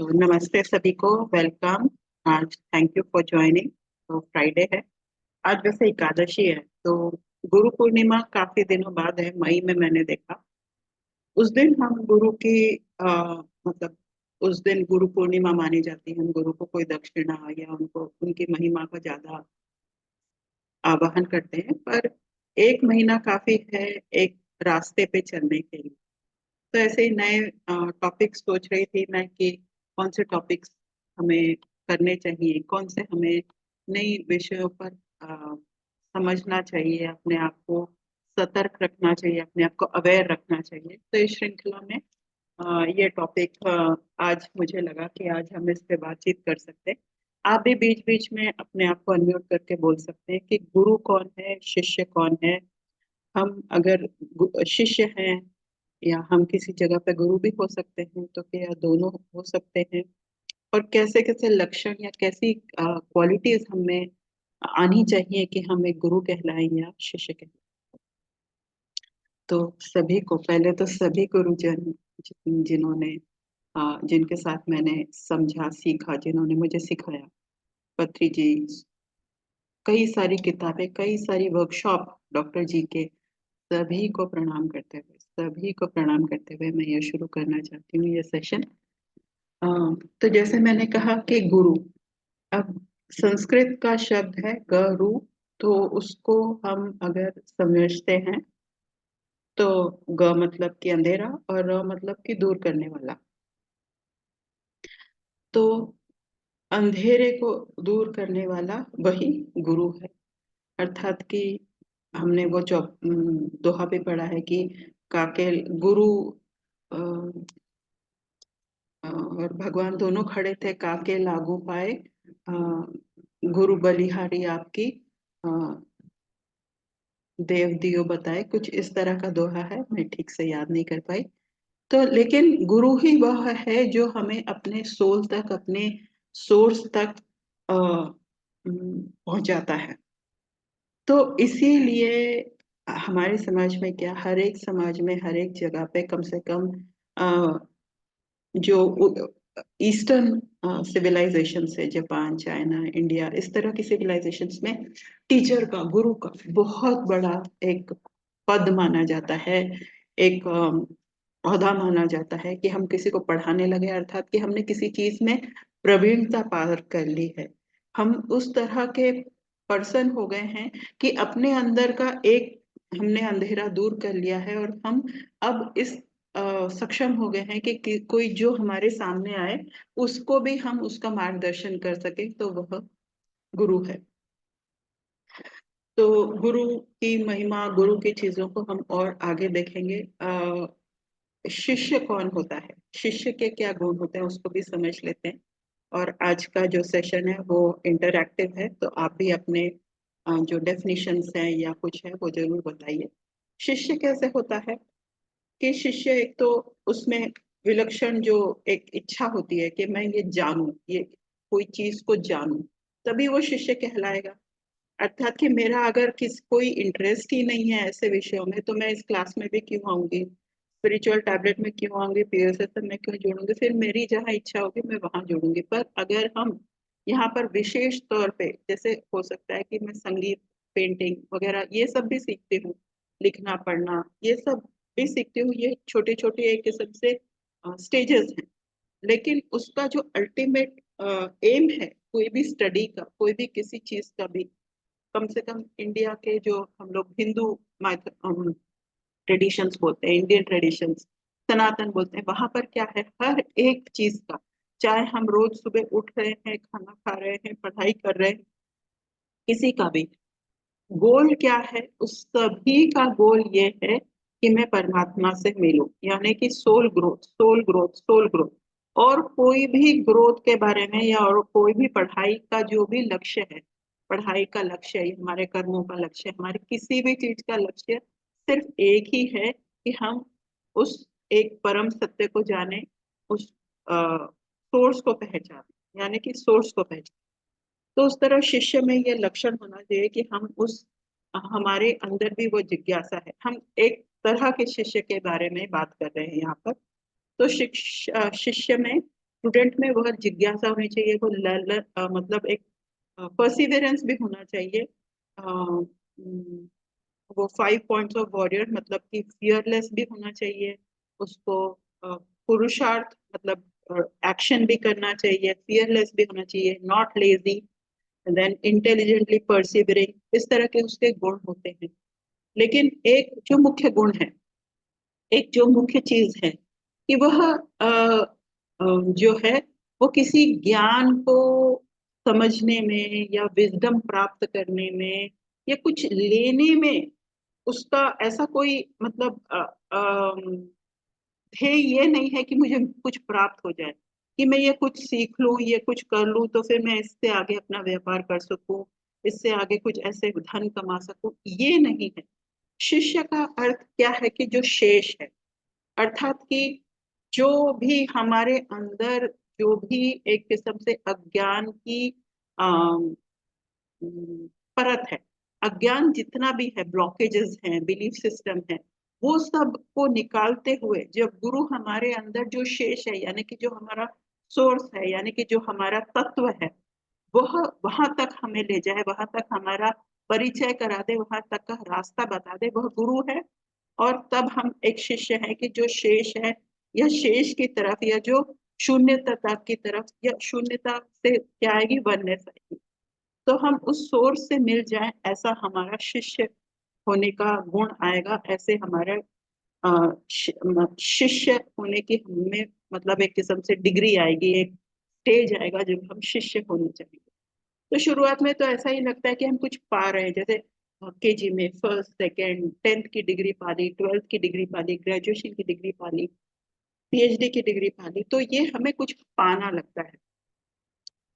तो नमस्ते सभी को, वेलकम। आज थैंक यू फॉर ज्वाइनिंग। तो फ्राइडे है आज, वैसे एकादशी है। तो गुरु पूर्णिमा काफी दिनों बाद है, मई में मैंने देखा। उस दिन हम गुरु की मतलब उस दिन गुरु पूर्णिमा मानी जाती है। हम गुरु को कोई दक्षिणा या उनको उनकी महिमा का ज्यादा आवाहन करते हैं, पर एक महीना काफी है एक रास्ते पे चलने के लिए। तो ऐसे ही नए टॉपिक सोच रही थी मैं कि कौन से टॉपिक्स हमें करने चाहिए, कौन से हमें नई विषयों पर समझना चाहिए, अपने आप को सतर्क रखना चाहिए, अपने आप को अवेयर रखना चाहिए। तो इस श्रृंखला में ये टॉपिक आज मुझे लगा कि आज हम इस पे बातचीत कर सकते हैं। आप भी बीच बीच में अपने आप को अनम्यूट करके बोल सकते हैं कि गुरु कौन है, शिष्य कौन है। हम अगर शिष्य हैं या हम किसी जगह पे गुरु भी हो सकते हैं, तो क्या दोनों हो सकते हैं? और कैसे कैसे लक्षण या कैसी क्वालिटीज हमें आनी चाहिए कि हम एक गुरु कहलाएं या शिष्य कहलाएं। तो सभी को पहले तो सभी गुरुजन जिन्होंने जिनके साथ मैंने समझा सीखा, जिन्होंने मुझे सिखाया, पत्री जी, कई सारी किताबें, कई सारी वर्कशॉप डॉक्टर जी के, सभी को प्रणाम करते हुए मैं ये शुरू करना चाहती हूँ ये सेशन। अ, तो जैसे मैंने कहा कि गुरु, अब संस्कृत का शब्द है गुरु। तो उसको हम अगर समझते हैं तो ग मतलब कि अंधेरा और र मतलब कि दूर करने वाला। तो अंधेरे को दूर करने वाला वही गुरु है। अर्थात कि हमने वो दोहा पे पढ़ा है कि काके गुरु अ, और भगवान दोनों खड़े थे, काके लागू पाए अ, गुरु बलिहारी आपकी अ, देव दियो बताए, कुछ इस तरह का दोहा है, मैं ठीक से याद नहीं कर पाई। तो लेकिन गुरु ही वह है जो हमें अपने सोल तक, अपने सोर्स तक पहुंचाता है। तो इसीलिए हमारे समाज में क्या, हर एक समाज में हर एक जगह पे कम से कम जो ईस्टर्न सिविलाइजेशन से, जापान, चाइना, इंडिया, इस तरह की सिविलाइजेशंस में टीचर का, गुरु का बहुत बड़ा एक पद माना जाता है, एक ओहदा माना जाता है कि हम किसी को पढ़ाने लगे, अर्थात कि हमने किसी चीज में प्रवीणता पार कर ली है। हम उस तरह के पर्सन हो गए हैं कि अपने अंदर का एक हमने अंधेरा दूर कर लिया है, और हम अब इस सक्षम हो गए हैं कि कोई जो हमारे सामने आए उसको भी हम उसका मार्गदर्शन कर सके, तो वह गुरु है। तो गुरु की महिमा, गुरु की चीजों को हम और आगे देखेंगे। शिष्य कौन होता है, शिष्य के क्या गुण होते हैं, उसको भी समझ लेते हैं। और आज का जो सेशन है वो इंटरैक्टिव है, तो आप भी अपने जो डेफिनेशंस हैं या कुछ है वो जरूर बताइए। शिष्य कैसे होता है कि शिष्य एक तो उसमें विलक्षण जो एक इच्छा होती है कि मैं ये जानूं, ये कोई चीज को जानूं, तभी वो शिष्य कहलाएगा। अर्थात कि मेरा अगर कोई इंटरेस्ट ही नहीं है ऐसे विषयों में, तो मैं इस क्लास में भी क्यों आऊंगी, स्पिरिचुअल टैबलेट में क्यों आऊंगी, पीएसएस में क्यों जुड़ूंगी, फिर मेरी जहाँ इच्छा होगी मैं वहां जुड़ूंगी। पर अगर हम यहाँ पर विशेष तौर पे, जैसे हो सकता है कि मैं संगीत, पेंटिंग वगैरह ये सब भी सीखती हूँ, लिखना पढ़ना ये सब भी सीखती हूँ, ये छोटे छोटे एक किस्म से स्टेजेस हैं। लेकिन उसका जो अल्टीमेट एम है कोई भी स्टडी का, कोई भी किसी चीज का भी, कम से कम इंडिया के जो हम लोग हिंदू ट्रेडिशंस बोलते हैं, इंडियन ट्रेडिशंस, सनातन बोलते हैं, वहां पर क्या है, हर एक चीज का, चाहे हम रोज सुबह उठ रहे हैं, खाना खा रहे हैं, पढ़ाई कर रहे हैं, किसी का भी गोल क्या है, उस सभी का गोल ये है कि मैं परमात्मा से मिलूं, यानी कि soul growth, soul growth, soul growth. और कोई भी ग्रोथ के बारे में या और कोई भी पढ़ाई का जो भी लक्ष्य है, पढ़ाई का लक्ष्य है, हमारे कर्मों का लक्ष्य है, हमारे किसी भी चीज का लक्ष्य सिर्फ एक ही है कि हम उस एक परम सत्य को जाने, उस सोर्स को पहचाने, यानी कि सोर्स को पहचाने। तो उस तरह शिष्य में ये लक्षण होना चाहिए कि हम उस हमारे अंदर भी वो जिज्ञासा है। हम एक तरह के शिष्य के बारे में बात कर रहे हैं यहाँ पर। तो शिष्य में स्टूडेंट में वह जिज्ञासा होनी चाहिए, वो मतलब एक परसिवरेंस भी होना चाहिए। वो 5 पॉइंट्स ऑफ वॉरियर मतलब कि फियरलेस भी होना चाहिए उसको। पुरुषार्थ मतलब एक्शन भी करना चाहिए, फियरलेस भी होना चाहिए, not lazy, then intelligently persevering, इस तरह के उसके गुण होते हैं। लेकिन एक जो मुख्य गुण है, एक जो मुख्य चीज है कि वह जो है वो किसी ज्ञान को समझने में या विजडम प्राप्त करने में या कुछ लेने में उसका ऐसा कोई मतलब ध्येय ये नहीं है कि मुझे कुछ प्राप्त हो जाए, कि मैं ये कुछ सीख लूं, ये कुछ कर लूं तो फिर मैं इससे आगे अपना व्यापार कर सकूं, इससे आगे कुछ ऐसे धन कमा सकूं, ये नहीं है। शिष्य का अर्थ क्या है कि जो शेष है, अर्थात कि जो भी हमारे अंदर, जो भी एक किस्म से अज्ञान की अम, परत है, अज्ञान जितना भी है, ब्लॉकेजेस हैं, बिलीफ सिस्टम है, वो सब को निकालते हुए जब गुरु हमारे अंदर जो शेष है, यानी कि जो हमारा सोर्स है, यानी कि जो हमारा तत्व है, वह वहां तक हमें ले जाए, वहां तक हमारा परिचय करा दे, वहां तक का रास्ता बता दे, वह गुरु है। और तब हम एक शिष्य है कि जो शेष है या शेष की तरफ या जो शून्यता की तरफ या शून्यता से क्या आएगी, वननेस आएगी। तो हम उस सोर्स से मिल जाए, ऐसा हमारा शिष्य होने का गुण आएगा, ऐसे हमारे शिष्य होने की हमें मतलब एक किस्म से डिग्री आएगी, एक स्टेज आएगा जब हम शिष्य होने चाहिए। तो शुरुआत में तो ऐसा ही लगता है कि हम कुछ पा रहे हैं, जैसे केजी में फर्स्ट सेकंड 10th की डिग्री पा ली, 12th की डिग्री पा ली, ग्रेजुएशन की डिग्री पा ली, पीएचडी की डिग्री पा ली, तो ये हमें कुछ पाना लगता है।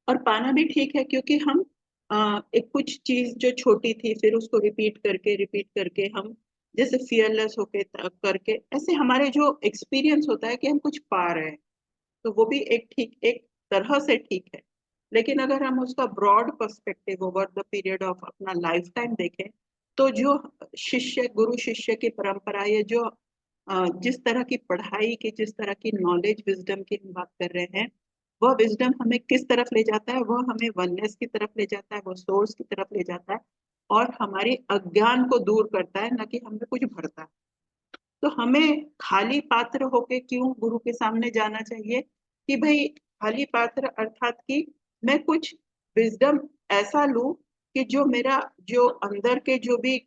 और पाना भी ठीक है, क्योंकि हम एक कुछ चीज जो छोटी थी फिर उसको रिपीट करके हम जैसे फियरलेस होके करके ऐसे हमारे जो एक्सपीरियंस होता है कि हम कुछ पा रहे हैं, तो वो भी एक ठीक, एक तरह से ठीक है। लेकिन अगर हम उसका broad perspective over the period of अपना लाइफ टाइम देखें, तो जो शिष्य गुरु शिष्य की परंपरा, ये जो जिस तरह की पढ़ाई की, जिस तरह की नॉलेज विजडम की हम बात कर रहे हैं, वह विजडम हमें किस तरफ ले जाता है, वह हमें वननेस की तरफ ले जाता है, वह सोर्स की तरफ ले जाता है, और हमारी अज्ञान को दूर करता है, न कि हमें कुछ भरता है। तो हमें खाली पात्र होके क्यों गुरु के सामने जाना चाहिए, कि भाई खाली पात्र अर्थात कि मैं कुछ विजडम ऐसा लूं कि जो मेरा, जो अंदर के जो भी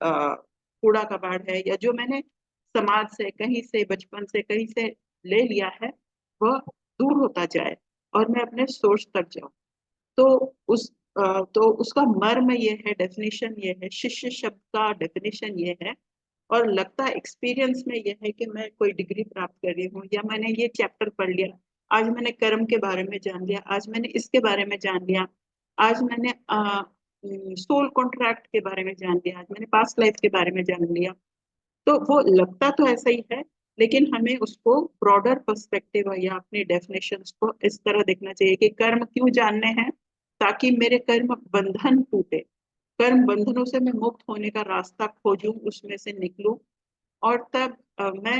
कूड़ा कबाड़ है, या जो मैंने समाज से कहीं से, बचपन से कहीं से ले लिया है, वह दूर होता जाए और मैं अपने सोर्स तक जाऊं। तो उस तो उसका मर्म ये है, डेफिनेशन ये है, शिष्य शब्द का डेफिनेशन ये है। और लगता है एक्सपीरियंस में ये है कि मैं कोई डिग्री प्राप्त कर रही हूँ, या मैंने ये चैप्टर पढ़ लिया, आज मैंने कर्म के बारे में जान लिया, आज मैंने इसके बारे में जान लिया, आज मैंने सोल कॉन्ट्रैक्ट के बारे में जान लिया, आज मैंने पास्ट लाइफ के बारे में जान लिया। तो वो लगता तो ऐसा ही है, लेकिन हमें उसको ब्रॉडर पर्सपेक्टिव या अपनी डेफिनेशंस को इस तरह देखना चाहिए कि कर्म क्यों जानने हैं, ताकि मेरे कर्म बंधन टूटे, कर्म बंधनों से मैं मुक्त होने का रास्ता खोजूं, उसमें से निकलूं, और तब मैं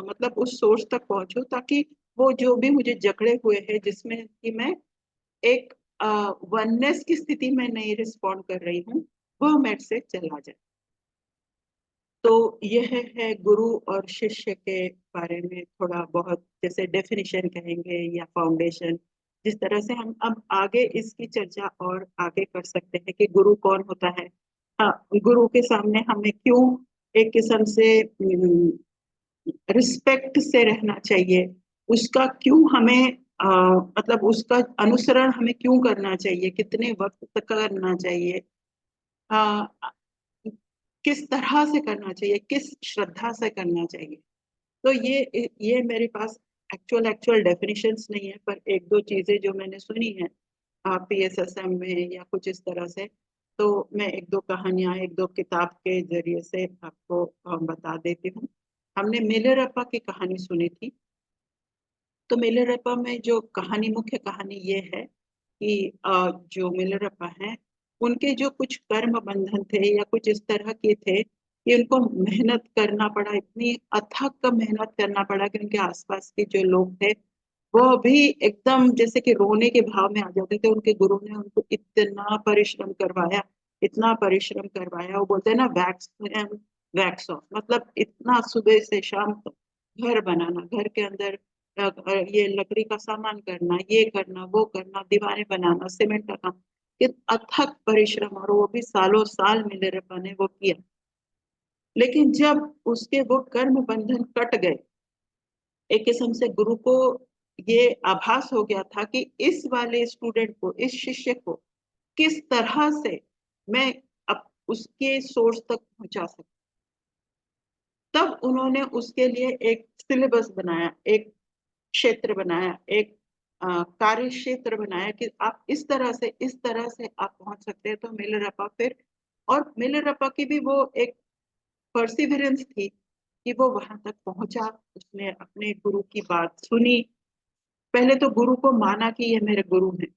मतलब उस सोर्स तक पहुंचूं, ताकि वो जो भी मुझे जकड़े हुए है, जिसमें कि मैं एक वननेस की स्थिति में नहीं रिस्पॉन्ड कर रही हूँ, वह मेरे से चला जाए। तो यह है गुरु और शिष्य के बारे में थोड़ा बहुत, जैसे डेफिनेशन कहेंगे या फाउंडेशन, जिस तरह से हम अब आगे इसकी चर्चा और आगे कर सकते हैं कि गुरु कौन होता है। हाँ, गुरु के सामने हमें क्यों एक किस्म से रिस्पेक्ट से रहना चाहिए, उसका क्यों हमें मतलब उसका अनुसरण हमें क्यों करना चाहिए, कितने वक्त तक करना चाहिए, अ, किस तरह से करना चाहिए, किस श्रद्धा से करना चाहिए। तो ये मेरे पास एक्चुअल एक्चुअल डेफिनेशंस नहीं है, पर एक दो चीजें जो मैंने सुनी है पीएसएसएम में या कुछ इस तरह से, तो मैं एक दो कहानियां, एक दो किताब के जरिए से आपको बता देती हूँ। हमने मिलरअप्पा की कहानी सुनी थी। तो मिलरअप्पा में जो कहानी, मुख्य कहानी ये है कि जो मिलरअप्पा हैं, उनके जो कुछ कर्म बंधन थे या कुछ इस तरह के थे कि उनको मेहनत करना पड़ा, इतनी अथक मेहनत करना पड़ा कि उनके आसपास के जो लोग थे वो भी एकदम जैसे कि रोने के भाव में आ जाते थे। उनके गुरु ने उनको इतना परिश्रम करवाया, इतना परिश्रम करवाया। वो बोलते हैं ना, वैक्स एंड वैक्स ऑफ, मतलब इतना सुबह से शाम तक घर बनाना, घर के अंदर ये लकड़ी का सामान करना, ये करना, वो करना, दीवारें बनाना, सीमेंट का काम, ये अथक परिश्रम, और वो भी सालों साल मिलेरप्पा ने वो किया। लेकिन जब उसके वो कर्म बंधन कट गए, एक किस्म से गुरु को ये आभास हो गया था कि इस वाले स्टूडेंट को, इस शिष्य को किस तरह से मैं अब उसके सोर्स तक पहुंचा सकता। तब उन्होंने उसके लिए एक सिलेबस बनाया, एक क्षेत्र बनाया, एक कार्य क्षेत्र बनाया कि आप इस तरह से आप पहुंच सकते हैं। तो मिलरपा फिर, और मिलरपा की भी वो एक परसिवरेंस थी कि वो वहां तक पहुंचा। उसने अपने गुरु की बात सुनी, पहले तो गुरु को माना कि ये मेरे गुरु हैं,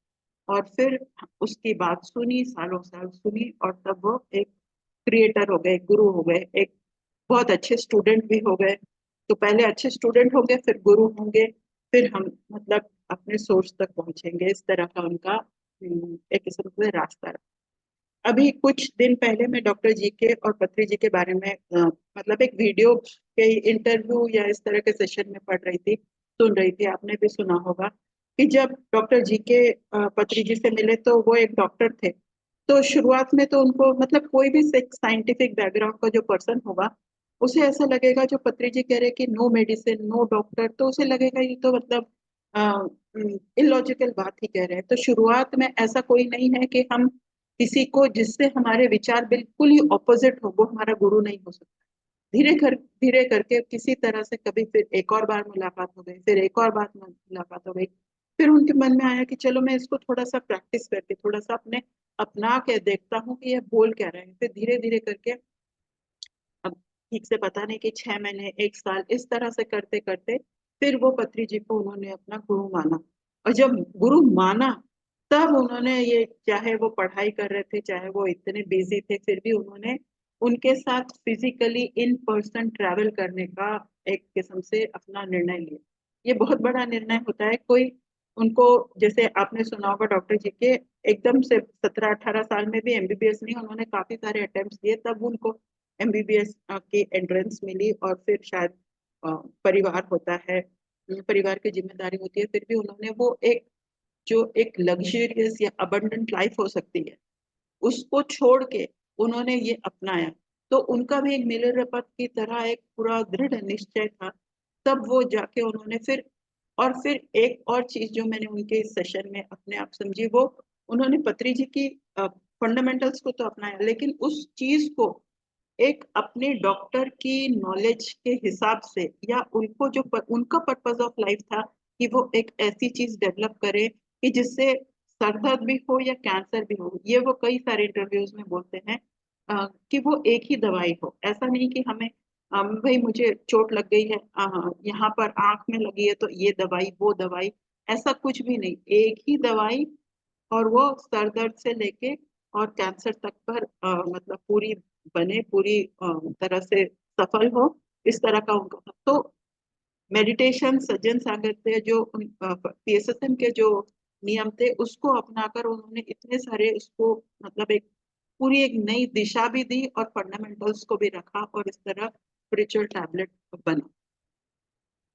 और फिर उसकी बात सुनी, सालों साल सुनी, और तब वो एक क्रिएटर हो गए, गुरु हो गए, एक बहुत अच्छे स्टूडेंट भी हो गए। तो पहले अच्छे स्टूडेंट होंगे, फिर गुरु होंगे, फिर हम मतलब अपने सोर्स तक पहुंचेंगे। इस तरह का उनका एक किस्म से रास्ता रहा। अभी कुछ दिन पहले मैं डॉक्टर जी के और पत्री जी के बारे में मतलब एक वीडियो के इंटरव्यू या इस तरह के सेशन में पढ़ रही थी, सुन रही थी, आपने भी सुना होगा कि जब डॉक्टर जी के पत्री जी से मिले तो वो एक डॉक्टर थे। तो शुरुआत में तो उनको मतलब कोई भी साइंटिफिक बैकग्राउंड का जो पर्सन होगा, उसे ऐसा लगेगा, जो पत्री जी कह रहे कि नो मेडिसिन नो डॉक्टर, तो उसे लगेगा ये तो मतलब इलॉजिकल बात ही कह रहे हैं। तो शुरुआत में ऐसा कोई नहीं है कि हम किसी को जिससे हमारे विचार बिल्कुल ही ऑपोजिट हो वो हमारा गुरु नहीं हो सकता। धीरे करके किसी तरह से कभी फिर एक और बार मुलाकात हो गई, फिर एक और बार मुलाकात हो गई। फिर उनके मन में आया कि चलो मैं इसको थोड़ा सा प्रैक्टिस करके, थोड़ा सा अपने अपना के देखता हूँ कि ये बोल क्या रहे हैं। फिर धीरे धीरे करके, अब ठीक से पता नहीं कि 6 महीने, एक साल, इस तरह से करते करते फिर वो पत्री जी को उन्होंने अपना गुरु माना। और जब गुरु माना, तब उन्होंने ये, चाहे वो पढ़ाई कर रहे थे, चाहे वो इतने बिजी थे, फिर भी उन्होंने उनके साथ फिजिकली इन पर्सन ट्रैवल करने का एक किस्म से अपना निर्णय लिया। ये बहुत बड़ा निर्णय होता है। कोई उनको, जैसे आपने सुना होगा डॉक्टर जी के, एकदम से 17-18 साल में भी एमबीबीएस नहीं, उन्होंने काफी सारे अटेम्प्ट दिए, तब उनको एमबीबीएस की एंट्रेंस मिली। और फिर शायद परिवार होता है, परिवार की जिम्मेदारी होती है, फिर भी उन्होंने वो एक, जो एक लग्जरियस या अबंडेंट लाइफ हो सकती है, उसको छोड़ के उन्होंने ये अपनाया। तो उनका भी एक मिलर रपत की तरह एक पूरा दृढ़ निश्चय था। तब वो जाके उन्होंने फिर, और फिर एक और चीज जो मैंने उनके इस सेशन में अपने आप समझी, वो उन्होंने पत्री जी की फंडामेंटल्स को तो अपनाया, लेकिन उस चीज को एक अपने डॉक्टर की नॉलेज के हिसाब से, या उनको जो उनका पर्पस ऑफ लाइफ था कि वो एक ऐसी चीज डेवलप करे कि जिससे सर दर्द भी हो या कैंसर भी हो, ये वो कई सारे इंटरव्यूज में बोलते हैं कि वो एक ही दवाई हो। ऐसा नहीं कि हमें भाई मुझे चोट लग गई है, यहाँ पर आंख में लगी है तो ये दवाई वो दवाई, ऐसा कुछ भी नहीं, एक ही दवाई, और वो सर दर्द से लेके और कैंसर तक पर मतलब पूरी बने, पूरी तरह से सफल हो, इस तरह का उनका था। तो मेडिटेशन, सज्जन सांगत्य, जो पीएसएसएम के जो नियम थे, उसको अपनाकर उन्होंने इतने सारे उसको मतलब एक पूरी एक नई दिशा भी दी, और फंडामेंटल्स को भी रखा, और इस तरह स्पिरिचुअल टैबलेट बना।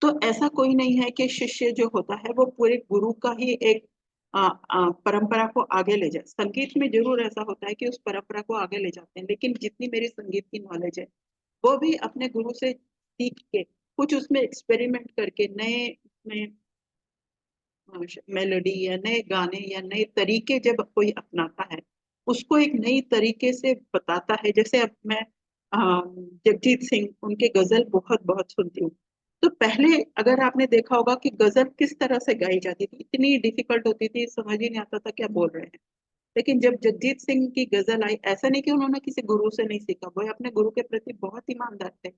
तो ऐसा कोई नहीं है कि शिष्य जो होता है वो पूरे गुरु का ही एक परंपरा को आगे ले जाए। संगीत में जरूर ऐसा होता है कि उस परंपरा को आगे ले जाते हैं, लेकिन जितनी मेरी संगीत की नॉलेज है, वो भी अपने गुरु से सीख के, कुछ उसमें एक्सपेरिमेंट करके, नए में मेलोडी या नए गाने या नए तरीके जब कोई अपनाता है, उसको एक नई तरीके से बताता है। जैसे अब मैं जगजीत सिंह, उनके गजल बहुत बहुत सुनती हूँ। तो पहले अगर आपने देखा होगा कि गजल किस तरह से गाई जाती थी, इतनी डिफिकल्ट होती थी, समझ ही नहीं आता था क्या बोल रहे हैं। लेकिन जब जगजीत सिंह की गजल आई, ऐसा नहीं कि उन्होंने किसी गुरु से नहीं सीखा, वो अपने गुरु के प्रति बहुत ईमानदार थे,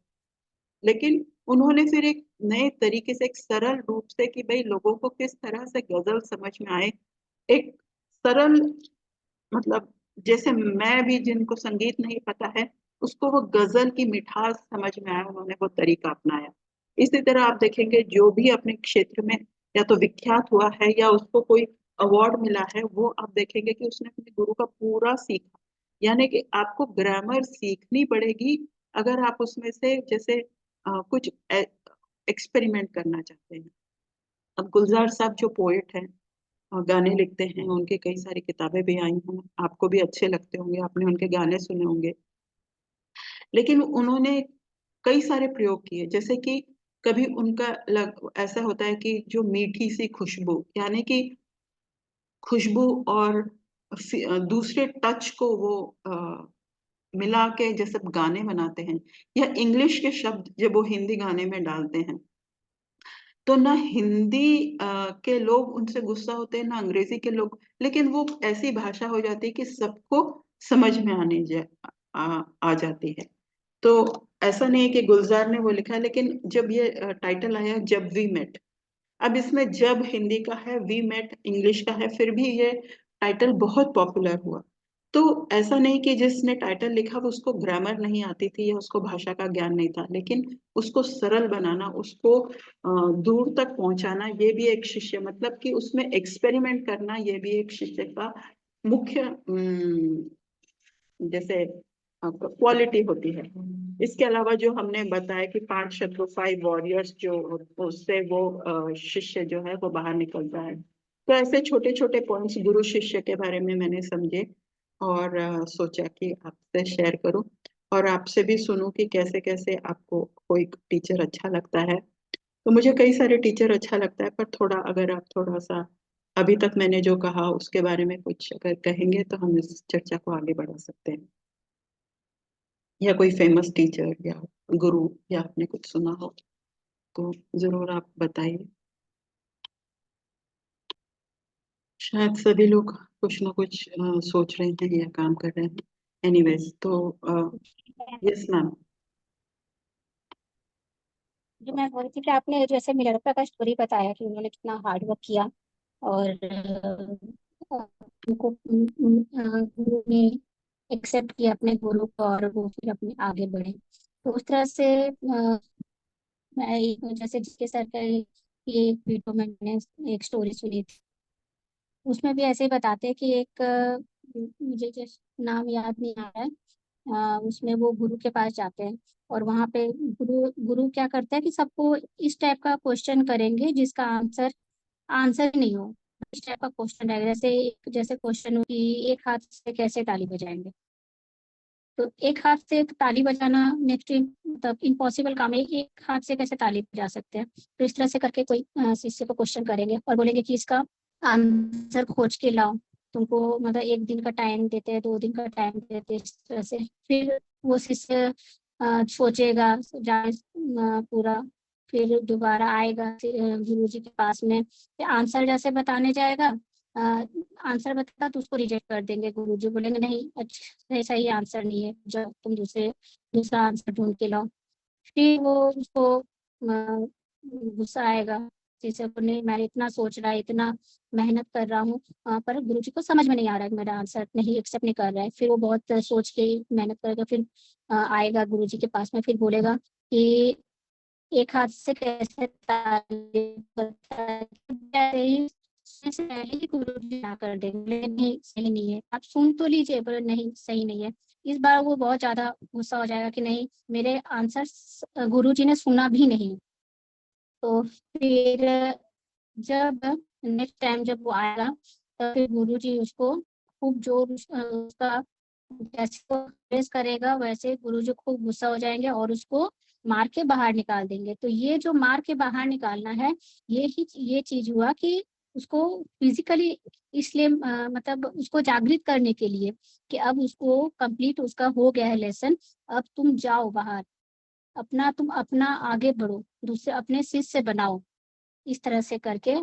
लेकिन उन्होंने फिर एक नए तरीके से, एक सरल रूप से, कि भाई लोगों को किस तरह से गजल समझ में आए, एक सरल, मतलब जैसे मैं भी, जिनको संगीत नहीं पता है, उसको वो गजल की मिठास समझ में आया, उन्होंने वो तरीका अपनाया। इसी तरह आप देखेंगे जो भी अपने क्षेत्र में या तो विख्यात हुआ है या उसको कोई अवार्ड मिला है, वो आप देखेंगे कि उसने अपने गुरु का पूरा सीखा। यानी कि आपको ग्रामर सीखनी पड़ेगी अगर आप उसमें से जैसे कुछ एक्सपेरिमेंट करना चाहते हैं। अब गुलजार साहब जो पोएट हैं, गाने लिखते हैं, उनकी कई सारी किताबें भी आई हैं, आपको भी अच्छे लगते होंगे, आपने उनके गाने सुने होंगे। लेकिन उन्होंने कई सारे प्रयोग किए, जैसे कि कभी उनका ऐसा होता है कि जो मीठी सी खुशबू, यानी कि खुशबू और दूसरे टच को वो मिला के जैसे गाने बनाते हैं, या इंग्लिश के शब्द जब वो हिंदी गाने में डालते हैं, तो ना हिंदी के लोग उनसे गुस्सा होते हैं, ना अंग्रेजी के लोग, लेकिन वो ऐसी भाषा हो जाती है कि सबको समझ में आ जाती है। तो ऐसा नहीं है कि गुलजार ने वो लिखा है, लेकिन जब ये टाइटल आया जब वी मेट, अब इसमें जब हिंदी का है, वी मेट इंग्लिश का है, फिर भी ये टाइटल बहुत पॉपुलर हुआ। तो ऐसा नहीं कि जिसने टाइटल लिखा वो उसको ग्रामर नहीं आती थी या उसको भाषा का ज्ञान नहीं था, लेकिन उसको सरल बनाना, उसको दूर तक पहुंचाना, ये भी एक शिष्य, मतलब कि उसमें एक्सपेरिमेंट करना, ये भी एक शिष्य का मुख्य जैसे क्वालिटी होती है। इसके अलावा जो हमने बताया कि 5 शत्रु, 5 वॉरियर्स, जो उससे वो शिष्य जो है वो बाहर निकलता है। तो ऐसे छोटे छोटे पॉइंट्स गुरु शिष्य के बारे में मैंने समझे और सोचा कि आपसे शेयर करूं और आपसे भी सुनूं कि कैसे कैसे आपको कोई टीचर अच्छा लगता है। तो मुझे कई सारे टीचर अच्छा लगता है, पर थोड़ा अगर आप थोड़ा सा अभी तक मैंने जो कहा उसके बारे में कुछ अगर कहेंगे तो हम इस चर्चा को आगे बढ़ा सकते हैं। या कोई फेमस टीचर या गुरु या आपने कुछ सुना हो तो जरूर आप बताइए। शायद सभी लोग कुछ ना कुछ सोच रहे हैं या काम कर रहे हैं। एनीवेज, तो यस मैम। जो मैं बोल रही थी कि आपने जैसे मिलरपा का स्टोरी बताया कि उन्होंने कितना हार्ड वर्क किया और उनको गुरु ने एक्सेप्ट किया अपने गुरु को और वो फिर अपने आगे बढ़े। तो उस तरह से मैं जैसे जिसके सर का ये वीडियो में मैंने एक स्टोरी सुनी थी, उसमें भी ऐसे ही बताते हैं कि एक मुझे जैसे नाम याद नहीं आ रहा है। उसमें वो गुरु के पास जाते हैं और वहां पे गुरु गुरु क्या करता है कि सबको इस टाइप का क्वेश्चन करेंगे जिसका आंसर आंसर नहीं हो। इस टाइप का क्वेश्चन रहेगा, जैसे क्वेश्चन हो कि एक हाथ से कैसे ताली बजाएंगे। तो एक हाथ से ताली बजाना नेक्स्ट मतलब इम्पॉसिबल काम है, एक हाथ से कैसे ताली बजा सकते हैं। तो इस तरह से करके कोई शिष्य को क्वेश्चन करेंगे और बोलेंगे कि इसका आंसर खोज के लाओ। तुमको मतलब एक दिन का टाइम देते हैं, 2 दिन का टाइम देते हैं, इस तरह से। फिर वो शिष्य सोचेगा जाए पूरा, फिर दोबारा आएगा गुरु जी के पास में, फिर आंसर जैसे बताने जाएगा। आंसर बताता तो उसको रिजेक्ट कर देंगे, गुरुजी बोलेंगे नहीं अच्छा सही आंसर नहीं है, जब तुम दूसरा आंसर ढूंढ के लाओ। फिर वो उसको गुस्सा आएगा, जैसे नहीं मैं इतना सोच रहा है, इतना मेहनत कर रहा हूँ, पर गुरुजी को समझ में नहीं आ रहा है, मेरा आंसर नहीं एक्सेप्ट नहीं कर रहा है। फिर वो बहुत सोच के मेहनत करेगा, फिर आएगा गुरुजी के पास में, फिर बोलेगा कि एक हाथ से कैसे ताली से पहले ही गुरुजी ना कर देंगे, बोले नहीं सही नहीं है, आप सुन तो लीजिए, बोले नहीं सही नहीं है। इस बार वो बहुत ज्यादा गुस्सा हो जाएगा कि नहीं मेरे आंसर गुरुजी ने सुना भी नहीं। तो फिर जब नेक्स्ट टाइम जब वो आएगा तो फिर गुरुजी उसको खूब जोर उसका जैसे वो प्रेस करेगा वैसे गुरुजी खूब गुस्सा हो जाएंगे और उसको मार के बाहर निकाल देंगे। तो ये जो मार के बाहर निकालना है, ये चीज हुआ कि उसको फिजिकली इसलिए मतलब उसको जागृत करने के लिए कि अब उसको कंप्लीट उसका हो गया है लेसन, अब तुम जाओ बाहर, तुम अपना आगे बढ़ो, दूसरे अपने शिष्य बनाओ। इस तरह से करके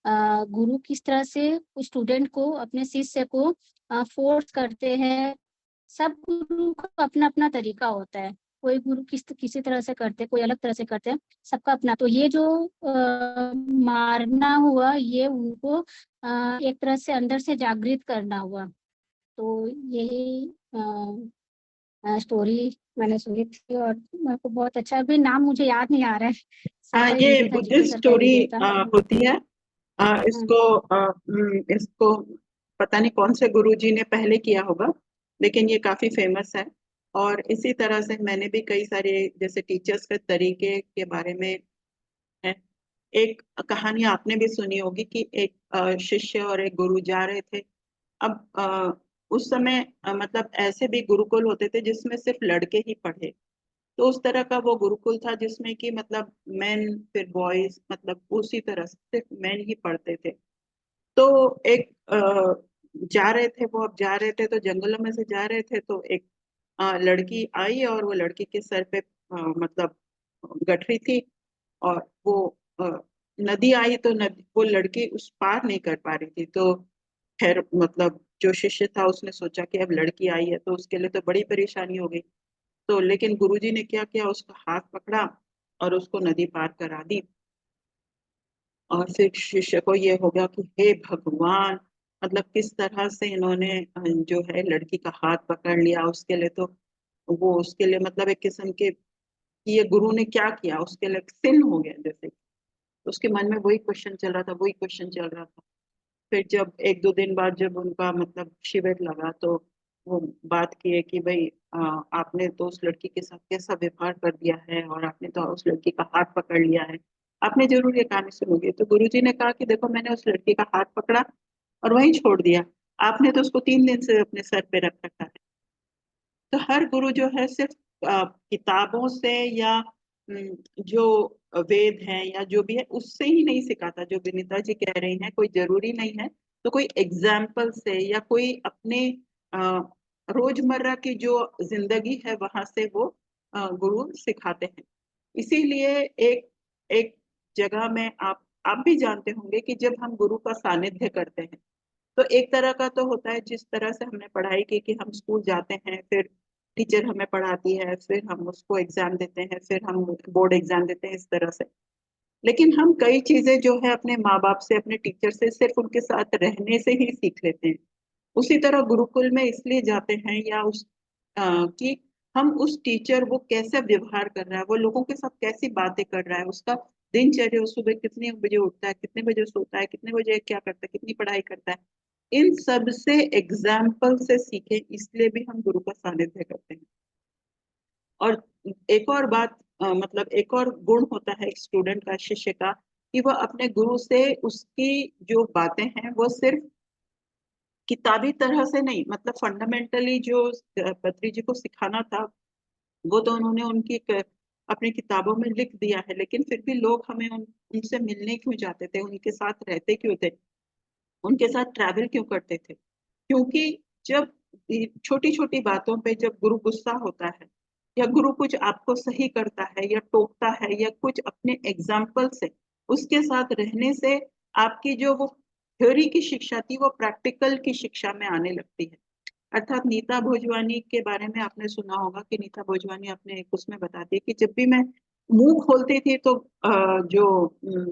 गुरु किस तरह से स्टूडेंट को अपने शिष्य को फोर्स करते हैं। सब गुरु का अपना अपना तरीका होता है, कोई गुरु किसी तरह से करते, कोई अलग तरह से करते हैं, सबका अपना। तो ये जो मारना हुआ ये उनको एक तरह से अंदर से जागृत करना हुआ। तो यही स्टोरी मैंने सुनी थी और मेरे को बहुत अच्छा, अभी नाम मुझे याद नहीं आ रहा है, सर का ही ये वीडियो था, जीके बुद्धिस्ट सर का ही स्टोरी वीडियो था। होती है। इसको पता नहीं कौन से गुरुजी ने पहले किया होगा, लेकिन ये काफी फेमस है। और इसी तरह से मैंने भी कई सारे जैसे टीचर्स के तरीके के बारे में है। एक कहानी आपने भी सुनी होगी कि एक शिष्य और एक गुरु जा रहे थे। अब उस समय मतलब ऐसे भी गुरुकुल होते थे जिसमें सिर्फ लड़के ही पढ़े। तो उस तरह का वो गुरुकुल था जिसमें कि मतलब मेन फिर बॉयज, मतलब उसी तरह से सिर्फ मेन ही पढ़ते थे। तो एक जा रहे थे वो, अब जा रहे थे तो जंगलों में से जा रहे थे, तो एक लड़की आई और वो लड़की के सर पे मतलब गठरी थी। और वो अ, नदी आई तो नदी, वो लड़की उस पार नहीं कर पा रही थी। तो खैर मतलब जो शिष्य था उसने सोचा कि अब लड़की आई है तो उसके लिए तो बड़ी परेशानी हो गई। तो लेकिन गुरुजी ने क्या किया, उसका हाथ पकड़ा और उसको नदी पार करा दी। और फिर शिष्य को ये हो गया कि हे भगवान, मतलब किस तरह से इन्होंने जो है लड़की का हाथ पकड़ लिया। उसके लिए तो वो उसके लिए मतलब एक किस्म के कि ये गुरु ने क्या किया, उसके लिए सिन हो गया जैसे। उसके मन में वही क्वेश्चन चल रहा था, वही क्वेश्चन चल रहा था। फिर जब एक दो दिन बाद जब उनका मतलब शिविर लगा तो वो बात किए कि भाई आपने तो उस लड़की के साथ कैसा व्यवहार कर दिया है, और आपने तो उस लड़की का हाथ पकड़ लिया है, आपने जरूर ये कहानी सुनोगे। तो गुरुजी ने कहा कि देखो, मैंने उस लड़की का हाथ पकड़ा और वहीं छोड़ दिया। आपने तो उसको 3 दिन से अपने सर पे रख रखा है। तो हर गुरु जो है सिर्फ किताबों से या जो वेद है या जो भी है उससे ही नहीं सिखाता। जो विनीता जी कह रही हैं, कोई जरूरी नहीं है। तो कोई एग्जाम्पल से या कोई अपने अ, रोजमर्रा की जो जिंदगी है वहां से वो गुरु सिखाते हैं। इसीलिए एक एक जगह में आप भी जानते होंगे कि जब हम गुरु का सानिध्य करते हैं तो एक तरह का तो होता है, जिस तरह से हमने पढ़ाई की कि हम स्कूल जाते हैं, फिर टीचर हमें पढ़ाती है, फिर हम उसको एग्जाम देते हैं, फिर हम बोर्ड एग्जाम देते हैं, इस तरह से। लेकिन हम कई चीजें जो है अपने माँ बाप से, अपने टीचर से सिर्फ उनके साथ रहने से ही सीख लेते हैं। उसी तरह गुरुकुल में इसलिए जाते हैं या कि हम उस टीचर, वो कैसे व्यवहार कर रहा है, वो लोगों के साथ कैसी बातें कर रहा है, उसका दिनचर्या, उस सुबह कितने बजे उठता है, कितने बजे सोता है, कितने बजे क्या करता है, कितनी पढ़ाई करता है, इन सब से एग्जाम्पल से सीखे। इसलिए भी हम गुरु का सानिध्य करते हैं। और एक और बात मतलब एक और गुण होता है एक स्टूडेंट का, शिष्य का, कि वह अपने गुरु से उसकी जो बातें हैं वो सिर्फ किताबी तरह से नहीं, मतलब फंडामेंटली जो पत्री जी को सिखाना था वो तो उन्होंने उनकी अपनी किताबों में लिख दिया है। लेकिन फिर भी लोग हमें उनसे मिलने क्यों जाते थे, उनके साथ रहते क्यों थे, उनके साथ ट्रैवल क्यों करते थे? क्योंकि जब छोटी छोटी बातों पे जब गुरु गुस्सा होता है, या गुरु कुछ आपको सही करता है या टोकता है या कुछ अपने एग्जाम्पल से, उसके साथ रहने से आपकी जो वो थ्योरी की शिक्षा थी वो प्रैक्टिकल की शिक्षा में आने लगती है। अर्थात नीता भोजवानी के बारे में आपने सुना होगा कि नीता भोजवानी अपने एक उसमें बताती है कि जब भी मैं मुंह खोलती थी तो जो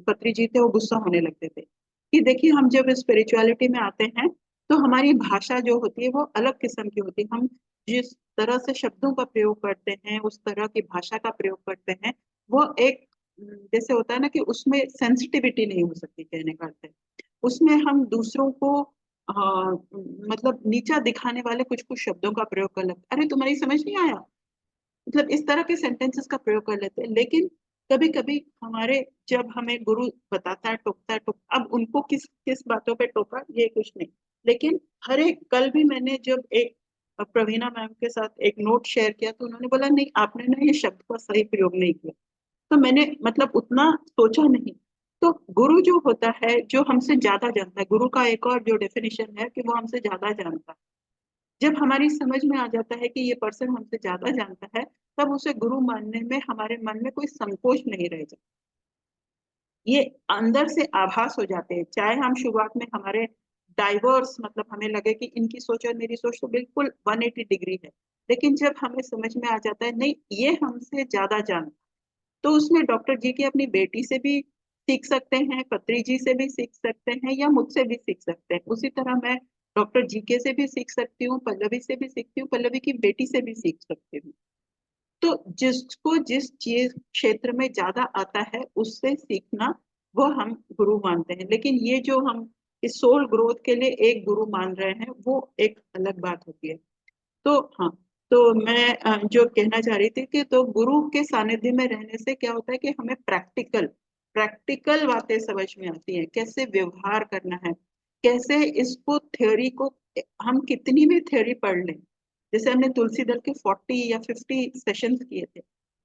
पत्री जी थे वो गुस्सा होने लगते थे। कि देखिए, हम जब स्पिरिचुअलिटी में आते हैं तो हमारी भाषा जो होती है वो अलग किस्म की होती है। हम जिस तरह से शब्दों का प्रयोग करते हैं, उस तरह की भाषा का प्रयोग करते हैं, वो एक जैसे होता है ना कि उसमें सेंसिटिविटी नहीं हो सकती, कहने का अर्थ है। उसमें हम दूसरों को मतलब नीचा दिखाने वाले कुछ कुछ शब्दों का प्रयोग कर लेते, अरे तुम्हारी समझ नहीं आया, मतलब इस तरह के सेंटेंसेस का प्रयोग कर लेते हैं। लेकिन कभी कभी हमारे, जब हमें गुरु बताता है, टोकता है, अब उनको किस किस बातों पे टोका ये कुछ नहीं। लेकिन हर एक, कल भी मैंने जब एक प्रवीणा मैम के साथ एक नोट शेयर किया तो उन्होंने बोला नहीं, आपने ना ये शब्द का सही प्रयोग नहीं किया। तो मैंने मतलब उतना सोचा नहीं। तो गुरु जो होता है, जो हमसे ज्यादा जानता है, गुरु का एक और जो डेफिनेशन है कि वो हमसे ज्यादा जानता है। जब हमारी समझ में आ जाता है कि ये पर्सन हमसे ज्यादा जानता है, तब उसे गुरु मानने में हमारे मन में कोई संकोच नहीं रह जाता। ये अंदर से आभास हो जाते हैं, चाहे हम शुरुआत में हमारे डाइवर्स, मतलब हमें लगे कि इनकी सोच और मेरी सोच तो बिल्कुल 180 डिग्री है। लेकिन जब हमें समझ में आ जाता है नहीं, ये हमसे ज्यादा जानता, तो उसमें डॉक्टर जी की अपनी बेटी से भी सीख सकते हैं, पत्री जी से भी सीख सकते हैं, या मुझसे भी सीख सकते हैं। उसी तरह मैं डॉक्टर जी के से भी सीख सकती हूँ, पल्लवी से भी सीखती हूँ, पल्लवी की बेटी से भी सीख सकती हूँ। तो जिसको जिस चीज क्षेत्र में ज्यादा आता है उससे सीखना वो हम गुरु मानते हैं। लेकिन ये जो हम इस सोल ग्रोथ के लिए एक गुरु मान रहे हैं, वो एक अलग बात होती है। तो हाँ, तो मैं जो कहना चाह रही थी कि तो गुरु के सानिध्य में रहने से क्या होता है कि हमें प्रैक्टिकल प्रैक्टिकल बातें समझ में आती हैं, कैसे व्यवहार करना है, कैसे इसको थ्योरी को, हम कितनी भी थ्योरी पढ़ लें, जैसे हमने तुलसीदल के 40 या 50 सेशंस किए थे,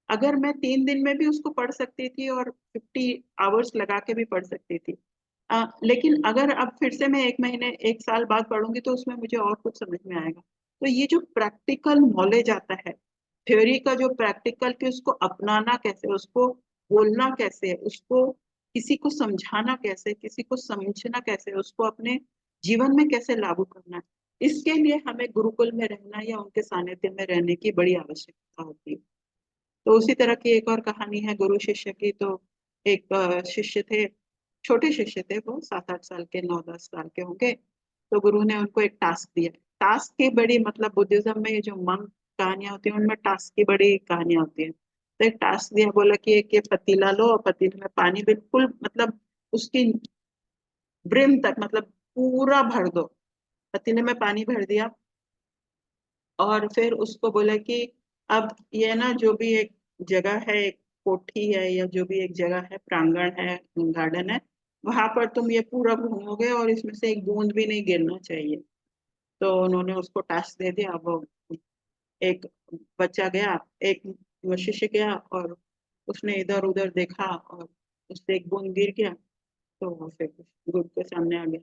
अगर मैं 3 दिन में भी उसको पढ़ सकती थी और 50 आवर्स लगा के भी पढ़ सकती थी, लेकिन अगर अब फिर से मैं 1 महीने 1 साल बाद पढ़ूंगी तो उसमें मुझे और कुछ समझ में आएगा। तो ये जो प्रैक्टिकल नॉलेज आता है, थ्योरी का जो प्रैक्टिकल, कि उसको अपनाना कैसे, उसको बोलना कैसे, उसको किसी को समझाना कैसे, किसी को समझना कैसे, उसको अपने जीवन में कैसे लागू करना है, इसके लिए हमें गुरुकुल में रहना या उनके सानिध्य में रहने की बड़ी आवश्यकता होती है। तो उसी तरह की एक और कहानी है गुरु शिष्य की। तो एक शिष्य थे, छोटे शिष्य थे, वो 7-8 साल के, 9-10 साल के होंगे। तो गुरु ने उनको एक टास्क दिया। टास्क की बड़ी, मतलब बुद्धिज्म में ये जो मंक कहानियां होती हैं, उनमें टास्क की बड़ी कहानियां होती हैं। तो एक टास्क दिया, बोला कि एक ये पतीला लो और पतीले में पानी बिल्कुल, मतलब उसकी ब्रिम तक, मतलब पूरा भर दो। पतीले में पानी भर दिया और फिर उसको बोला कि अब ये ना, जो भी एक जगह है, एक कोठी है या जो भी एक जगह है, प्रांगण है, गार्डन है, वहां पर तुम ये पूरा घूमोगे और इसमें से एक बूंद भी नहीं गिरना चाहिए। तो उन्होंने उसको टास्क दे दिया। वो एक बच्चा गया, एक शिष्य गया और उसने इधर उधर देखा और उससे एक बूंद गिर गया, तो वो फिर ग्रुप के सामने आ गया।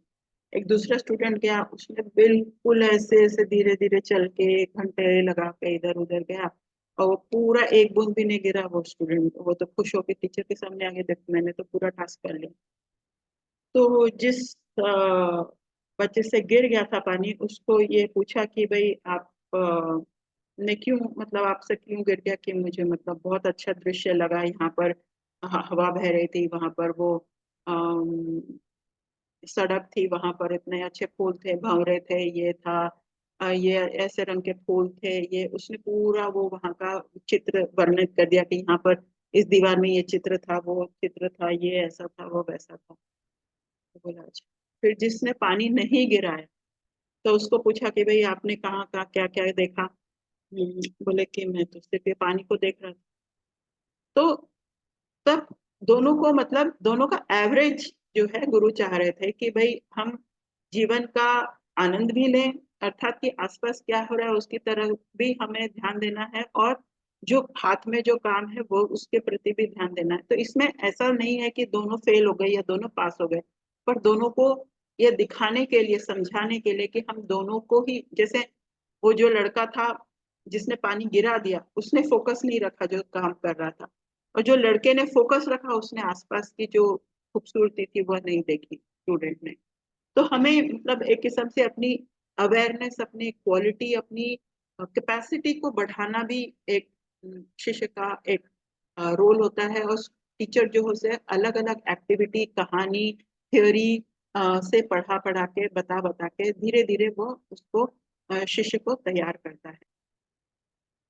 एक दूसरा स्टूडेंट गया, उसने बिल्कुल ऐसे ऐसे धीरे धीरे चल के 1 घंटे लगा के इधर उधर गया और वो पूरा एक बूंद भी नहीं गिरा। वो स्टूडेंट, वो तो खुश होकर टीचर के सामने आ गया, देख मैंने तो पूरा टास्क कर लिया। तो जिस बच्चे से गिर गया था पानी, उसको ये पूछा कि भाई आप ने क्यों, मतलब आपसे क्यों गिर गया, कि मुझे मतलब बहुत अच्छा दृश्य लगा यहाँ पर, हवा बह रही थी, वहां पर वो सड़क थी, वहां पर इतने अच्छे फूल थे, भंवरे थे, ये था, ये ऐसे रंग के फूल थे, ये उसने पूरा वो वहां का चित्र वर्णित कर दिया कि यहाँ पर इस दीवार में ये चित्र था, वो चित्र था, ये ऐसा था, वो वैसा था। तो बोला अच्छा। फिर जिसने पानी नहीं गिराया, तो उसको पूछा कि भाई आपने कहाँ कहाँ क्या क्या देखा। बोले कि मैं तो सिर्फ ये पानी को देख रहा था। तो तब दोनों को, मतलब दोनों का एवरेज जो है, गुरु चाह रहे थे कि भाई हम जीवन का आनंद भी लें, अर्थात कि आसपास क्या हो रहा है उसकी तरफ भी हमें ध्यान देना है, और जो हाथ में जो काम है वो उसके प्रति भी ध्यान देना है। तो इसमें ऐसा नहीं है कि दोनों फेल हो गए या दोनों पास हो गए, पर दोनों को ये दिखाने के लिए, समझाने के लिए कि हम दोनों को ही, जैसे वो जो लड़का था जिसने पानी गिरा दिया, उसने फोकस नहीं रखा जो काम कर रहा था, और जो लड़के ने फोकस रखा, उसने आसपास की जो खूबसूरती थी वह नहीं देखी, स्टूडेंट ने। तो हमें, मतलब एक किस्म से अपनी अवेयरनेस, अपनी क्वालिटी, अपनी कैपेसिटी को बढ़ाना भी एक शिष्य का एक रोल होता है। और टीचर जो हो से अलग अलग एक्टिविटी, कहानी, थ्योरी से पढ़ा पढ़ा के, बता बता के, धीरे धीरे वो उसको शिष्य को तैयार करता है।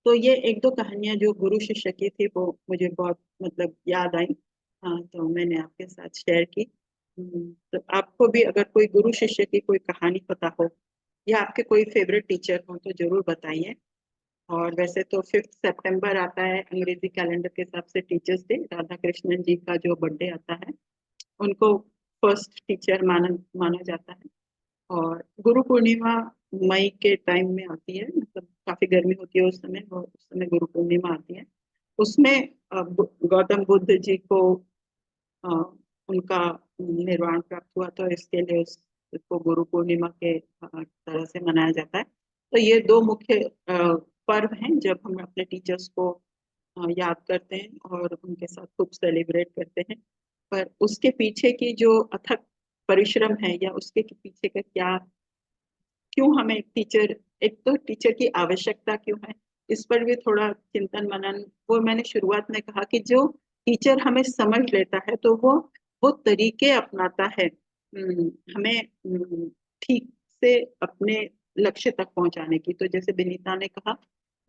तो ये एक दो कहानियां जो गुरु शिष्य की थी, वो मुझे बहुत, मतलब याद आई। हाँ, तो मैंने आपके साथ शेयर की। तो आपको भी अगर कोई गुरु शिष्य की कोई कहानी पता हो, या आपके कोई फेवरेट टीचर हो, तो जरूर बताइए। और वैसे तो 5 सितंबर आता है अंग्रेजी कैलेंडर के हिसाब से टीचर्स डे, राधा कृष्णन जी का जो बर्थडे आता है, उनको फर्स्ट टीचर माना माना जाता है। और गुरु पूर्णिमा मई के टाइम में आती है, मतलब काफी गर्मी होती है उस समय, और उस समय गुरु पूर्णिमा आती है। उसमें गौतम बुद्ध जी को अ, उनका निर्वाण प्राप्त हुआ, तो इसके लिए उसको गुरु पूर्णिमा के तरह से मनाया जाता है। तो ये दो मुख्य पर्व हैं जब हम अपने टीचर्स को याद करते हैं और उनके साथ खूब सेलिब्रेट करते हैं। पर उसके पीछे की जो अथक परिश्रम है, या उसके पीछे का क्या, क्यों हमें एक टीचर, एक तो टीचर की आवश्यकता क्यों है, इस पर भी थोड़ा चिंतन मनन। वो मैंने शुरुआत में कहा कि जो टीचर हमें समझ लेता है, तो वो तरीके अपनाता है हमें ठीक से अपने लक्ष्य तक पहुंचाने की। तो जैसे विनीता ने कहा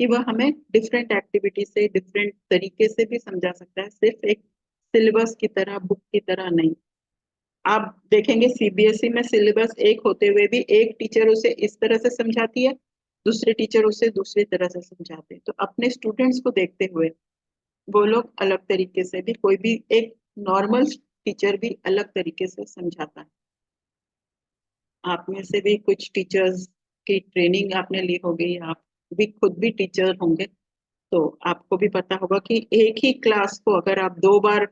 कि वह हमें डिफरेंट एक्टिविटी से, डिफरेंट तरीके से भी समझा सकता है, सिर्फ एक सिलेबस की तरह, बुक की तरह नहीं। आप देखेंगे सीबीएसई में सिलेबस एक होते हुए भी एक टीचर उसे इस तरह से समझाती है, दूसरे टीचर उसे दूसरी तरह से समझाते हैं। तो अपने स्टूडेंट्स को देखते हुए वो लोग अलग तरीके से भी, कोई भी एक नॉर्मल टीचर भी अलग तरीके से समझाता है। आप में से भी कुछ टीचर्स की ट्रेनिंग आपने ली होगी, आप भी खुद भी टीचर होंगे, तो आपको भी पता होगा कि एक ही क्लास को अगर आप 2 बार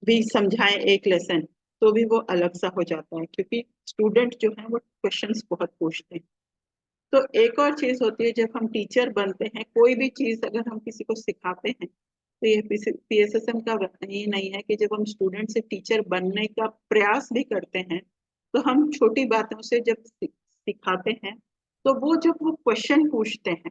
भी समझाएं एक लेसन, तो भी वो अलग सा हो जाता है, क्योंकि स्टूडेंट जो है वो क्वेश्चंस बहुत पूछते हैं। तो एक और चीज होती है, जब हम टीचर बनते हैं, कोई भी चीज अगर हम किसी को सिखाते हैं, तो ये पीएसएसएम का ये नहीं है कि जब हम स्टूडेंट से टीचर बनने का प्रयास भी करते हैं, तो हम छोटी बातों से जब सिखाते हैं, तो वो जब वो क्वेश्चन पूछते हैं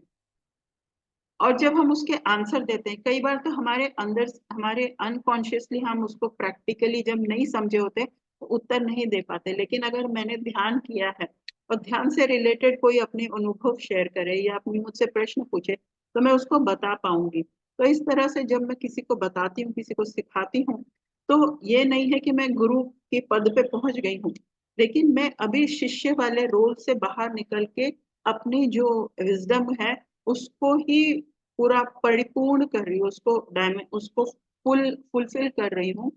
और जब हम उसके आंसर देते हैं, कई बार तो हमारे अंदर, हमारे अनकॉन्शियसली हम उसको प्रैक्टिकली जब नहीं समझे होते तो उत्तर नहीं दे पाते, लेकिन अगर मैंने ध्यान किया है और ध्यान से रिलेटेड कोई अपने अनुभव शेयर करे या अपनी मुझसे प्रश्न पूछे, तो मैं उसको बता पाऊंगी। तो इस तरह से जब मैं किसी को बताती हूँ, किसी को सिखाती हूँ, तो ये नहीं है कि मैं गुरु के पद पे पहुंच गई हूँ, लेकिन मैं अभी शिष्य वाले रोल से बाहर निकल के अपनी जो विजडम है उसको ही पूरा परिपूर्ण कर रही हूँ, उसको फुलफिल कर रही हूँ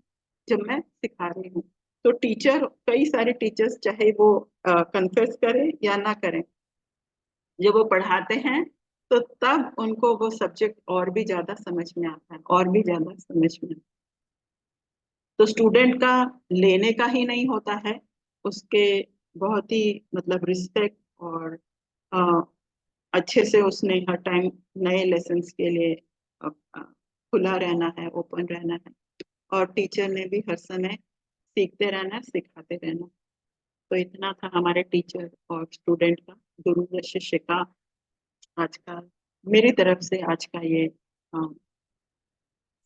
जब मैं सिखा रही हूँ। तो टीचर, कई सारे टीचर्स, चाहे वो कन्फेस करें या ना करें, जब वो पढ़ाते हैं तो तब उनको वो सब्जेक्ट और भी ज्यादा समझ में आता है, और भी ज्यादा समझ में आता है। तो स्टूडेंट का लेने का ही नहीं होता है, उसके बहुत ही मतलब रिस्पेक्ट और अ, अच्छे से उसने हर टाइम नए लेसन्स के लिए खुला रहना है, ओपन रहना है, और टीचर ने भी हर समय सीखते रहना, सिखाते रहना। तो इतना था हमारे टीचर और स्टूडेंट का, गुरु व शिष्य का आज का, मेरी तरफ से आज का ये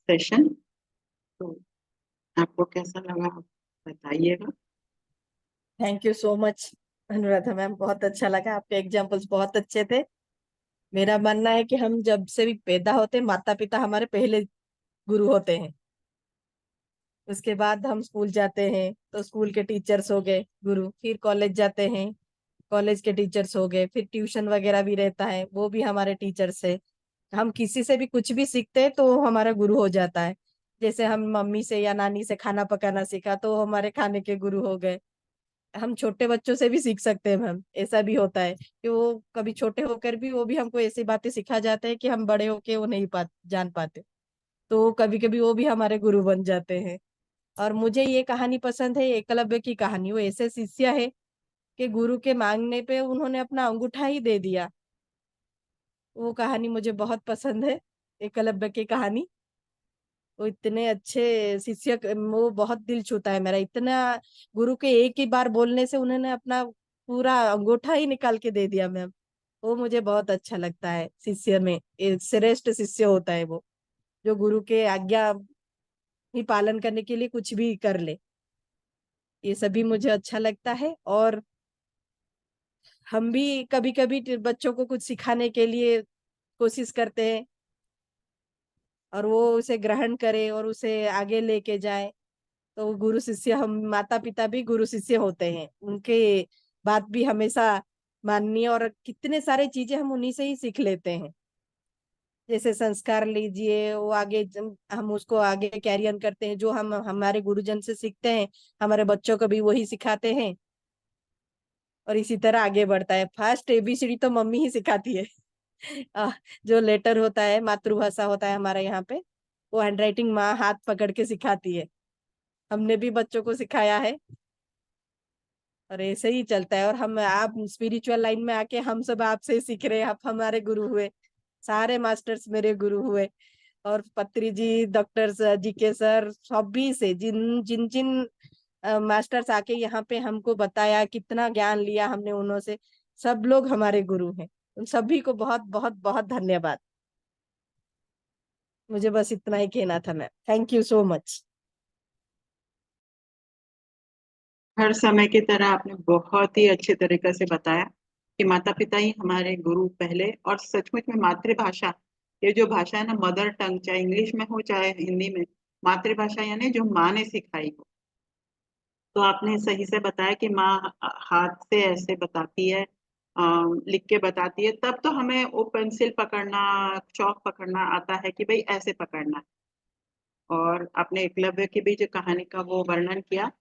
सेशन। तो आपको कैसा लगा, आप बताइएगा। Thank you so much Anuradha ma'am, बहुत अच्छा लगा, आपके एग्जाम्पल्स बहुत अच्छे थे। मेरा मानना है कि हम जब से भी पैदा होते हैं, माता पिता हमारे पहले गुरु होते हैं। उसके बाद हम स्कूल जाते हैं तो स्कूल के टीचर्स हो गए गुरु, फिर कॉलेज जाते हैं, कॉलेज के टीचर्स हो गए, फिर ट्यूशन वगैरह भी रहता है, वो भी हमारे टीचर्स है। हम किसी से भी कुछ भी सीखते हैं तो वो हमारा गुरु हो जाता है। जैसे हम मम्मी से या नानी से खाना पकाना सीखा तो वो हमारे खाने के गुरु हो गए। हम छोटे बच्चों से भी सीख सकते हैं मैम, ऐसा भी होता है कि वो कभी छोटे होकर भी वो भी हमको ऐसी बातें सिखा जाते हैं कि हम बड़े होके वो नहीं जान पाते। तो कभी कभी वो भी हमारे गुरु बन जाते हैं। और मुझे ये कहानी पसंद है, एकलव्य की कहानी। वो ऐसे शिष्य है कि गुरु के मांगने पे उन्होंने अपना अंगूठा ही दे दिया। वो कहानी मुझे बहुत पसंद है, एकलव्य की कहानी। वो इतने अच्छे शिष्य, वो बहुत दिल छूता है मेरा। इतना गुरु के एक ही बार बोलने से उन्होंने अपना पूरा अंगूठा ही निकाल के दे दिया मैम। वो मुझे बहुत अच्छा लगता है। शिष्य में एक श्रेष्ठ शिष्य होता है वो, जो गुरु के आज्ञा ही पालन करने के लिए कुछ भी कर ले। ये सभी मुझे अच्छा लगता है। और हम भी कभी कभी बच्चों को कुछ सिखाने के लिए कोशिश करते हैं, और वो उसे ग्रहण करे और उसे आगे लेके जाए। तो गुरु शिष्य, हम माता पिता भी गुरु शिष्य होते हैं, उनके बात भी हमेशा माननी है। और कितने सारे चीजें हम उन्हीं से ही सीख लेते हैं। जैसे संस्कार लीजिए, वो आगे हम उसको आगे कैरी ऑन करते हैं, जो हम हमारे गुरुजन से सीखते हैं हमारे बच्चों को भी वही सिखाते हैं। और इसी तरह आगे बढ़ता है। फर्स्ट एबीसीडी तो मम्मी ही सिखाती है। जो लेटर होता है, मातृभाषा होता है हमारे यहाँ पे, वो हैंडराइटिंग माँ हाथ पकड़ के सिखाती है। हमने भी बच्चों को सिखाया है, और ऐसे ही चलता है। और हम, आप स्पिरिचुअल लाइन में आके हम सब आपसे ही सीख रहे हैं, आप हमारे गुरु हुए। सारे मास्टर्स मेरे गुरु हुए। और पत्री जी, डॉक्टर जी के सर, सभी से जिन जिन जिन मास्टर्स आके यहाँ पे हमको बताया, कितना ज्ञान लिया हमने उन्हों से, सब लोग हमारे गुरु हैं। उन सभी को बहुत बहुत बहुत धन्यवाद। मुझे बस इतना ही कहना था ma'am, thank you so much. हर समय की तरह आपने बहुत ही अच्छे तरीके से बताया कि माता पिता ही हमारे गुरु पहले, और सचमुच में मातृभाषा, ये जो भाषा है ना, मदर टंग, चाहे इंग्लिश में हो चाहे हिंदी में, मातृभाषा यानी जो माँ ने सिखाई हो। तो आपने सही से बताया कि माँ हाथ से ऐसे बताती है, लिख के बताती है, तब तो हमें वो पेंसिल पकड़ना, चौक पकड़ना आता है कि भाई ऐसे पकड़ना है। और आपने एकलव्य की भी जो कहानी का वो वर्णन किया,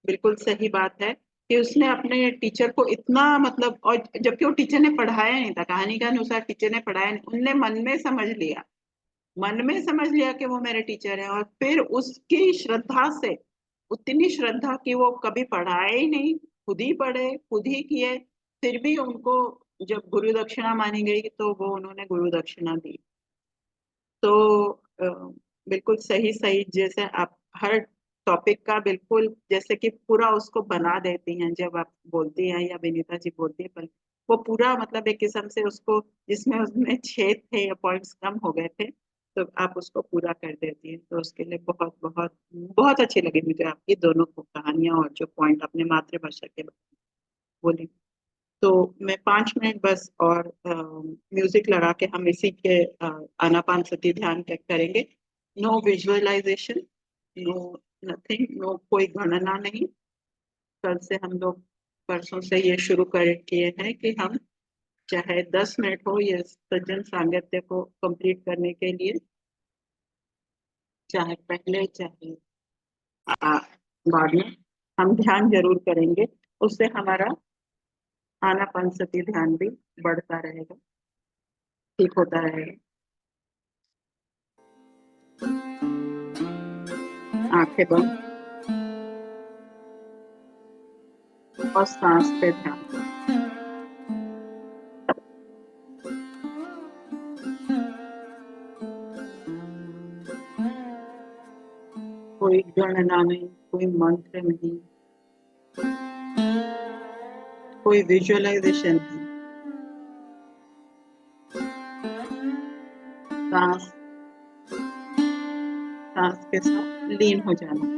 बिल्कुल सही बात है कि उसने अपने टीचर को इतना मतलब, और जबकि वो टीचर ने पढ़ाया नहीं था, कहानी के अनुसार टीचर ने पढ़ाया नहीं, उनने मन में समझ लिया, मन में समझ लिया कि वो मेरे टीचर हैं, और फिर उसकी श्रद्धा से, उतनी श्रद्धा कि वो कभी पढ़ाए ही नहीं, खुद ही पढ़े, खुद ही किए, फिर भी उनको जब गुरु दक्षिणा मानी गई तो वो उन्होंने गुरु दक्षिणा दी। तो बिल्कुल सही सही, जैसे आप हर टॉपिक का बिल्कुल जैसे कि पूरा उसको बना देती हैं जब आप बोलती हैं या विनीता जी बोलती है, पर वो पूरा मतलब एक किस्म से उसको, जिसमें उसमें छेद थे या पॉइंट्स कम हो गए थे, तो आप उसको पूरा कर देती हैं। तो उसके लिए बहुत बहुत बहुत अच्छी लगी मुझे आपकी दोनों को कहानियां, और जो पॉइंट अपने मातृभाषा के बोली। तो मैं 5 मिनट बस और म्यूजिक लगा के हम इसी के आनापान सती ध्यान तक करेंगे। No visualization, no nothing, no कोई गणना नहीं। कल से हम लोग, परसों से ये शुरू कर किए हैं कि हम चाहे 10 मिनट हो ये सज्जन सांगत्य को कंप्लीट करने के लिए, चाहे पहले चाहे बाद में, हम ध्यान जरूर करेंगे। उससे हमारा आनापान सती ध्यान भी बढ़ता रहेगा, ठीक होता रहेगा। आंखें बंद और सांस पे ध्यान। कोई गणना नहीं, कोई मंत्र नहीं, कोई विजुअलाइजेशन नहीं, सांस सांस के साथ लीन हो जाना।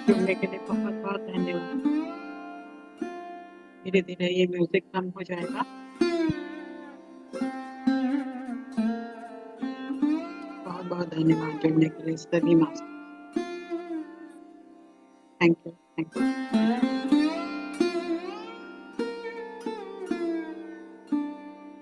जुड़ने के लिए बहुत बहुत धन्यवाद। धीरे धीरे ये म्यूजिक कम हो जाएगा। बहुत बहुत धन्यवाद जुड़ने के लिए सभी मास्टर। Thank you.